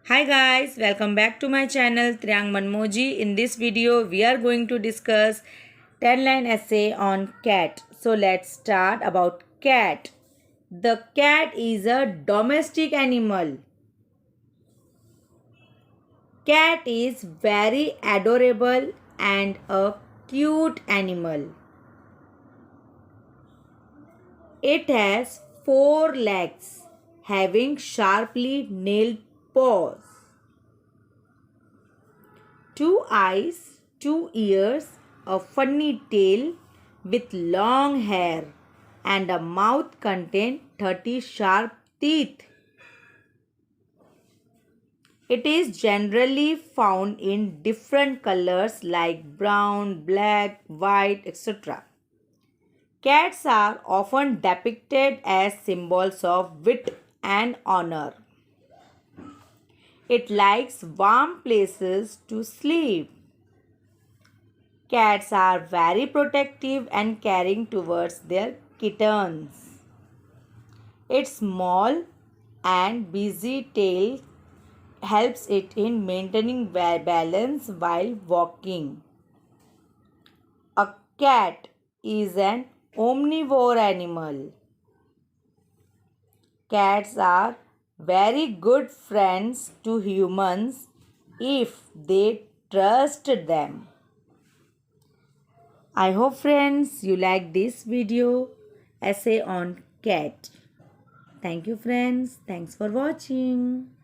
Hi guys, welcome back to my channel Triang Manmoji. In this video, we are going to discuss 10-line essay on cat. So let's start about cat. The cat is a domestic animal. Cat is very adorable and a cute animal. It has 4 legs, having sharply nailed paws. 2 eyes, 2 ears, a funny tail with long hair, and a mouth contain 30 sharp teeth. It is generally found in different colors like brown, black, white, etc. Cats are often depicted as symbols of wit and honor. It likes warm places to sleep. Cats are very protective and caring towards their kittens. Its small and busy tail helps it in maintaining balance while walking. A cat is an omnivore animal. Cats are very good friends to humans if they trust them. I hope friends you like this video essay on cat. Thank you friends. Thanks for watching.